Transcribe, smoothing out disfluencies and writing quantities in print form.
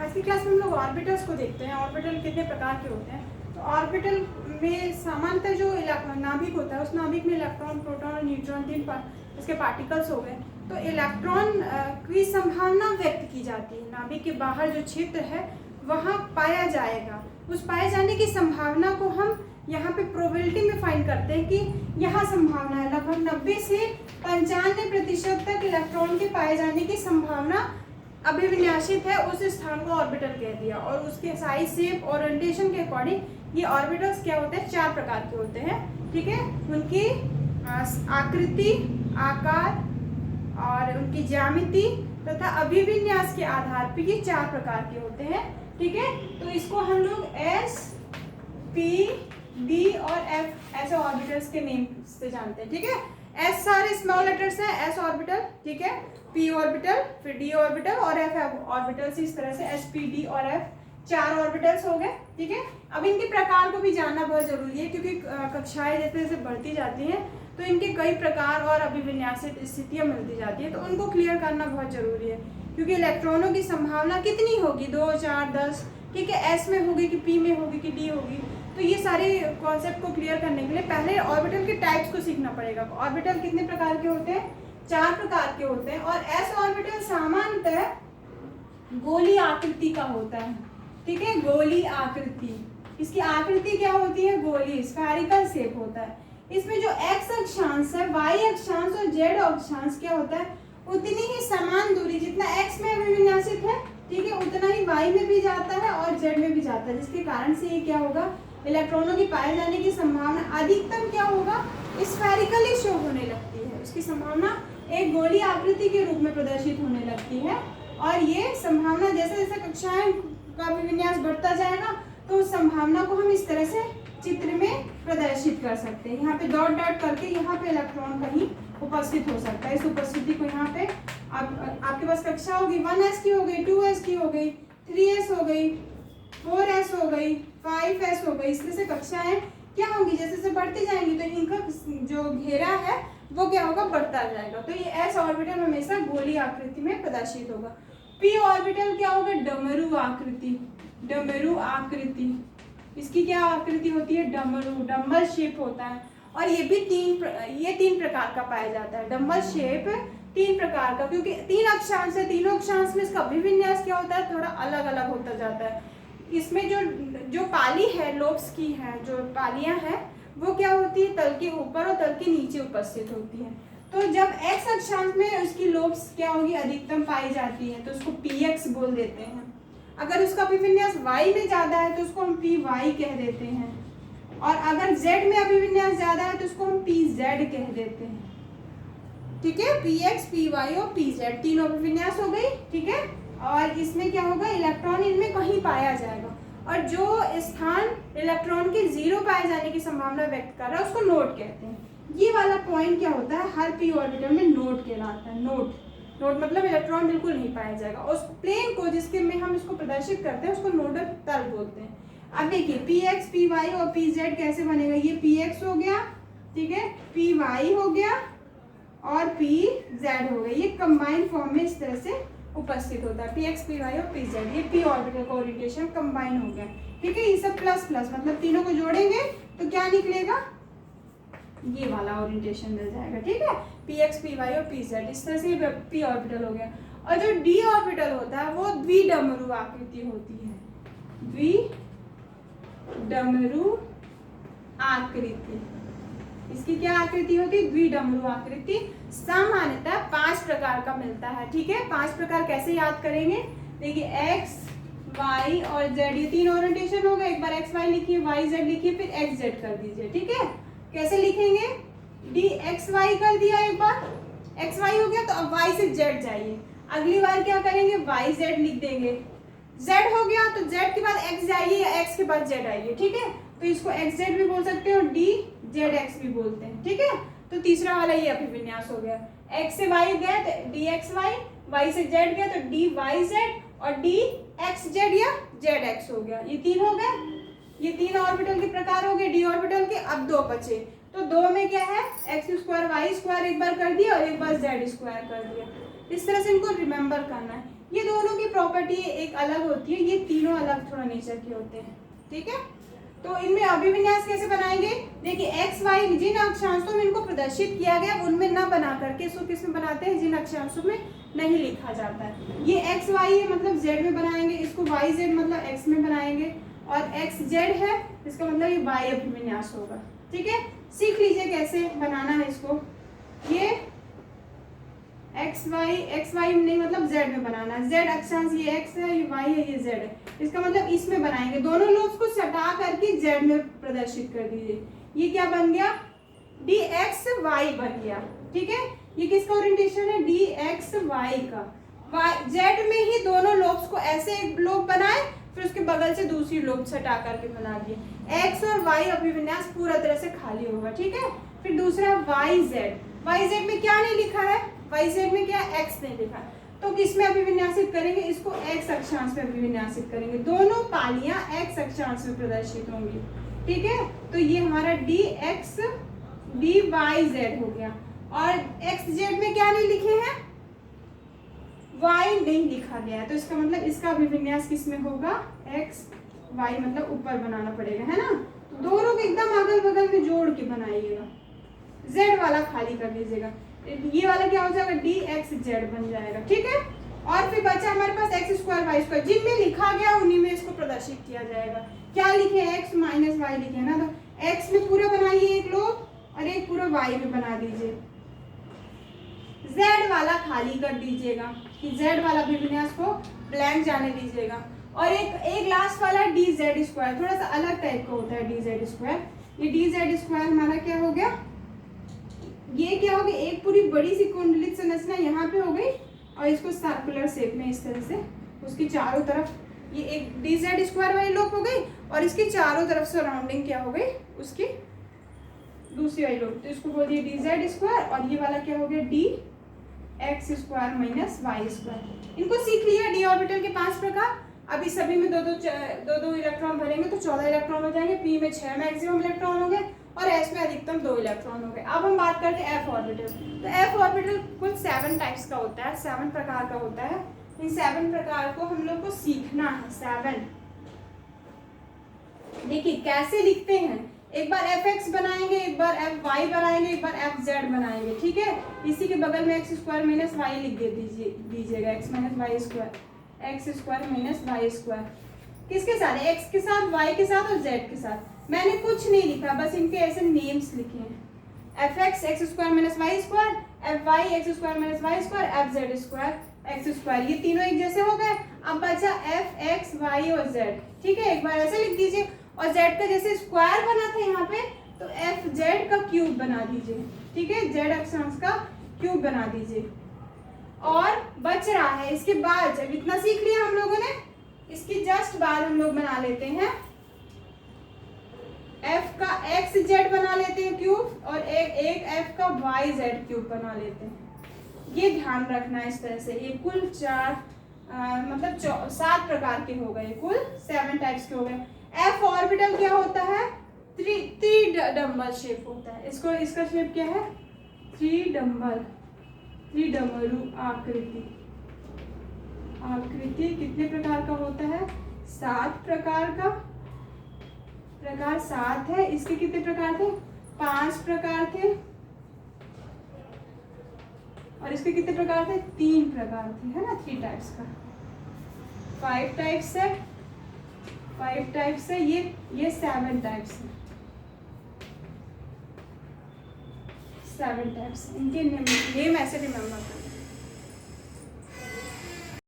आज की क्लास में हम लोग ऑर्बिटल्स को देखते हैं। ऑर्बिटल कितने प्रकार के होते हैं। तो ऑर्बिटल में सामान्यतः जो नाभिक होता है, उस नाभिक में इलेक्ट्रॉन, प्रोटॉन और न्यूट्रॉन इसके पार्टिकल्स हो गए। तो इलेक्ट्रॉन की संभावना व्यक्त की जाती है। नाभिक के बाहर जो क्षेत्र है वहाँ पाया जाएगा। उस पाए जाने की संभावना को हम यहाँ पे प्रोबेबिलिटी में फाइंड करते हैं कि यहाँ संभावना है लगभग 90 से 95% तक इलेक्ट्रॉन के पाए जाने की संभावना अभिविन्यासित है। उस स्थान को ऑर्बिटल कह दिया। और उसके साइज, शेप और ओरिएंटेशन के अकॉर्डिंग ये ऑर्बिटल्स क्या होते हैं, 4 प्रकार के होते हैं। ठीक है, उनकी आकृति, आकार और उनकी ज्यामिति तथा अभिविन्यास के आधार पर ये 4 प्रकार के होते हैं। ठीक है, तो इसको हम लोग S, P, D और F ऐसे ऑर्बिटल्स के नेम से जानते हैं। ठीक है, S सारे स्मॉल लेटर्स हैं, S ऑर्बिटल, ठीक है, P ऑर्बिटल, फिर D ऑर्बिटल और F ऑर्बिटल्स। इस तरह से S, P, D और F 4 ऑर्बिटल्स हो गए। ठीक है, अब इनके प्रकार को भी जानना बहुत जरूरी है, क्योंकि कक्षाएं जैसे जैसे बढ़ती जाती हैं तो इनके कई प्रकार और अभिविन्यासित स्थितियां मिलती जाती है। तो उनको क्लियर करना बहुत जरूरी है, क्योंकि इलेक्ट्रॉनों की संभावना कितनी होगी, 2, 4, 10। ठीक है, S में होगी कि P में होगी कि D होगी। तो ये सारे कॉन्सेप्ट को क्लियर करने के लिए पहले ऑर्बिटल के टाइप्स को सीखना पड़ेगा। ऑर्बिटल कितने प्रकार के होते हैं, 4 प्रकार के होते हैं। और S ऑर्बिटल सामान्यतः गोली आकृति का होता है। ठीक है, गोली आकृति, इसकी आकृति क्या होती है, गोली, स्फेरिकल शेप होता है। इसमें जो x अक्षांश है, y अक्षांश और z अक्षांश क्या होता है, उतनी ही समान दूरी, जितना x में अभिविन्यासित है, ठीक है, उतना ही y में भी जाता है और z में भी जाता है। जिसके कारण से ये क्या होगा, इलेक्ट्रॉनों की पाए जाने की संभावना अधिकतम क्या होगा, स्फेरिकली शो होने लगती है। उसकी संभावना एक गोली आकृति के रूप में प्रदर्शित होने लगती है। और ये संभावना जैसे जैसे कक्षाएं का विन्यास बढ़ता जाएगा तो उस संभावना को हम इस तरह से चित्र में प्रदर्शित कर सकते हैं। यहाँ पे डॉट डॉट करके यहाँ पे इलेक्ट्रॉन कहीं उपस्थित हो सकता है। इस उपस्थिति को यहाँ पे आपके पास कक्षा होगी, 1s की हो गई, 2s की हो गई, 3s हो गई, 4s हो गई, 5s हो गई। इस तरह से कक्षाएं क्या होंगी, जैसे जैसे बढ़ती जाएंगी तो इनका जो घेरा है वो क्या होगा, बढ़ता जाएगा। तो ये s ऑर्बिटल हमेशा गोली आकृति में प्रदर्शित होगा। p ऑर्बिटल क्या होगा, डमरू आकृति, डमरू आकृति। इसकी क्या आकृति होती है, डमरू, डम्बल शेप होता है। और ये भी तीन प्रकार का पाया जाता है। डम्बल शेप 3 प्रकार का, क्योंकि 3 अक्षांश है, तीनों अक्षांश में इसका अभिविन्यास क्या होता है, थोड़ा अलग अलग होता जाता है। इसमें जो पाली है, लोब्स की है, जो पालियां हैं वो क्या होती है, तल के ऊपर और तल के नीचे उपस्थित होती है। तो जब x अक्षांश में उसकी लोब्स क्या होगी, अधिकतम पाई जाती है, तो उसको px बोल देते हैं। अगर उसका अभिविन्यास y में ज्यादा है तो उसको हम py कह देते हैं। और अगर z में अभिविन्यास ज्यादा है तो उसको हम pz कह देते हैं। ठीक है, px, py और pz तीनों अभिविन्यास हो गई। ठीक है, और इसमें क्या होगा, इलेक्ट्रॉन इनमें कहीं पाया जाएगा। और जो स्थान इलेक्ट्रॉन के 0 पाए जाने की संभावना व्यक्त कर रहा है उसको नोड कहते हैं। ये वाला पॉइंट क्या होता है, हर p ऑर्बिटल में नोड कहलाता है। नोड मतलब इलेक्ट्रॉन बिल्कुल नहीं पाया जाएगा। उस प्लेन को जिसके में हम इसको प्रदर्शित करते हैं उसको नोडल तल बोलते हैं। अब देखिए px, py और pz कैसे बनेगा, ये px हो गया, ठीक है, py हो गया और pz हो गया। ये कंबाइंड फॉर्म में इस तरह से उपस्थित होता है, px, py और pz। ये p ऑर्बिटल का ओरिएंटेशन कंबाइन हो गया। ठीक है, ये सब प्लस प्लस मतलब तीनों को जोड़ेंगे तो क्या निकलेगा, ये वाला ओरिएंटेशन मिल जाएगा। ठीक है, px, py और pz। इस तरह से p ऑर्बिटल हो गया। और जो d ऑर्बिटल होता है वो द्विडमरू आकृति होती है, द्विडमरू आकृति। इसकी क्या आकृति होती है, द्विडमरू आकृति। सामान्यतः 5 प्रकार का मिलता है। ठीक है, 5 प्रकार कैसे याद करेंगे, देखिए x, y और z, ये 3 ओरिएंटेशन हो गए। एक बार x, y लिखिए, y, z लिखिए, फिर x, z कर दीजिए। ठीक है, कैसे लिखेंगे, dxy कर दिया, एक बार xy हो गया तो अब y से z जाइए। अगली बार क्या करेंगे, yz लिख देंगे। z हो गया तो z के बाद x जाइए या x के बाद z आइए। ठीक है, तो इसको xz भी बोल सकते हैं और dzx भी बोलते हैं। ठीक है, तो तीसरा वाला ये अभिविन्यास हो गया। x से y गया तो dxy, y से z गया तो dyz और dxz या zx हो गया। ये 3 हो गए, ये 3 ऑर्बिटल के प्रकार हो गए d ऑर्बिटल के। अब 2 बचे, तो 2 में क्या है, x² y² एक बार कर दिया और एक बार z² कर दिया। इस तरह से इनको रिमेंबर करना है। ये दोनों की प्रॉपर्टी एक अलग होती है, ये तीनों अलग थोड़ा नेचर के होते हैं, ठीक है। तो इनमें अभिविन्यास कैसे बनाएंगे, देखिए एक्स वाई जिन अक्षांशों में इनको प्रदर्शित किया गया उनमें न बना करके इसको किस में बनाते हैं, जिन अक्षांशों में नहीं लिखा जाता है। ये एक्स वाई है मतलब जेड में बनाएंगे, इसको वाई जेड मतलब एक्स में बनाएंगे, और एक्स जेड है इसका मतलब ये वाई अभिविन्यास होगा, ठीक है। सीख लीजिए कैसे बनाना है इसको। ये एक्स वाई नहीं मतलब जेड में बनाना है, जेड अक्षांश ये एक्स है, ये वाई है, ये जेड है, इसका मतलब इसमें बनाएंगे। दोनों लोब्स को सटा करके जेड में प्रदर्शित कर दीजिए। ये क्या बन गया, डी एक्स वाई बन गया, ठीक है। ये किसका ओरिएंटेशन है, डी एक्स वाई का। जेड में ही दोनों लोब्स को ऐसे एक लोब बनाए, फिर उसके बगल से दूसरी लोब सटा करके बना दिए। एक्स और वाई अभिविन्यास पूरा तरह से खाली होगा, ठीक है। फिर दूसरा वाई जेड में क्या नहीं लिखा है, वाई जेड में क्या एक्स नहीं लिखा है, तो किसमें अभिविन्यासित करेंगे, इसको एक्स अक्षांश में अभिविन्यासित करेंगे। दोनों पालियां एक्स अक्षांश में प्रदर्शित होंगी, ठीक है। तो ये हमारा D X D Y Z हो गया। और एक्स जेड में क्या नहीं लिखे हैं, वाई नहीं लिखा गया है, तो इसका मतलब इसका अभिविन्यास किसमें होगा, एक्स वाई मतलब ऊपर बनाना पड़ेगा, है ना। दोनों को एकदम अगल बगल में जोड़ के बनाइएगा, जेड वाला खाली कर दीजिएगा, ये वाला क्या हो जाएगा, डी एक्स जेड बन जाएगा, ठीक है। और फिर बचा हमारे पास एक्स स्क्वायर वाई स्क्वायर, जिनमें लिखा गया उन्हीं में इसको प्रदर्शित किया जाएगा। क्या लिखे, एक्स माइनस वाई लिखे है ना, तो एक्स में पूरा बनाइए एक लोब और एक पूरा वाई में बना दीजिए। जेड वाला खाली कर दीजिएगा, कि जेड वाला अभिविन्यास को ब्लैंक जाने दीजिएगा। और एक लास्ट वाला डी जेड स्क्वायर, थोड़ा सा अलग टाइप का होता है डी जेड स्क्वायर। ये डी जेड स्क्वायर हमारा क्या हो गया, ये क्या हो गया, एक पूरी बड़ी सी कुंडलित संरचना यहाँ पे हो गई और इसको सर्कुलर शेप में इस तरह से उसकी चारों तरफ ये एक डी जेड स्क्वायर वाली लोब हो गई, और इसकी चारों तरफ सराउंडिंग क्या हो गई, उसकी दूसरी वाली लोब, तो इसको बोल दिए डी जेड स्क्वायर। और ये वाला क्या हो गया, D X square minus Y square. इनको सीख लिया, डी ऑर्बिटल के 5 प्रकार। अभी सभी में दो इलेक्ट्रॉन भरेंगे तो 14 इलेक्ट्रॉन हो जाएंगे, पी में 6 मैक्सिमम इलेक्ट्रॉन होंगे और एस में अधिकतम 2 इलेक्ट्रॉन हो गए। अब हम बात करते हैं एफ ऑर्बिटल। तो एफ ऑर्बिटल कुल 7 टाइप्स का होता है, 7 प्रकार का होता है। इन 7 प्रकार को हम लोग को सीखना है, 7। देखिए कैसे लिखते हैं, एक बार एफ एक्स बनाएंगे, एक बार एफ वाई बनाएंगे, एक बार एफ जेड बनाएंगे, ठीक है। इसी के बगल में एक्स स्क्वायर माइनस वाई लिख दीजिएगा, X minus Y square, X square minus Y square. किसके साथ, एक्स के साथ, वाई के साथ और जेड के साथ। मैंने कुछ नहीं लिखा, बस इनके ऐसे नेम्स लिखे हैं, F X X square minus Y square, F Y X square minus Y square, F Z square X square. ये तीनों एक जैसे हो गए। अब बचा एफ एक्स वाई और जेड, ठीक है। एक बार ऐसे लिख दीजिए, और जेड का जैसे स्क्वायर बना था यहाँ पे, तो एफ जेड का क्यूब बना दीजिए, ठीक है। जेड अक्षांश का क्यूब बना दीजिए। और बच रहा है इसके बाद, जब इतना सीख लिया हम लोगों ने, इसकी जस्ट बाद हम लोग बना लेते हैं एफ का एक्स जेड बना लेते हैं क्यूब, और एक एफ का वाई जेड क्यूब बना लेते हैं। ये ध्यान रखना है इस तरह से। ये कुल 7 प्रकार के हो गए, कुल 7 टाइप्स के हो गए। एफ ऑर्बिटल क्या होता है, त्रिडम्बर शेप होता है। इसका शेप क्या है, त्रिडमरू आकृति कितने प्रकार का होता है, 7 प्रकार का। प्रकार 7 है। इसके कितने प्रकार थे, 5 प्रकार थे। और इसके कितने प्रकार थे, 3 प्रकार थे, है ना, 3 टाइप्स का। 5 टाइप्स है, 5 टाइप्स है। ये 7 टाइप्स है, 7 टाइप्स। इनके नेम ऐसे रिमेम्बर करना।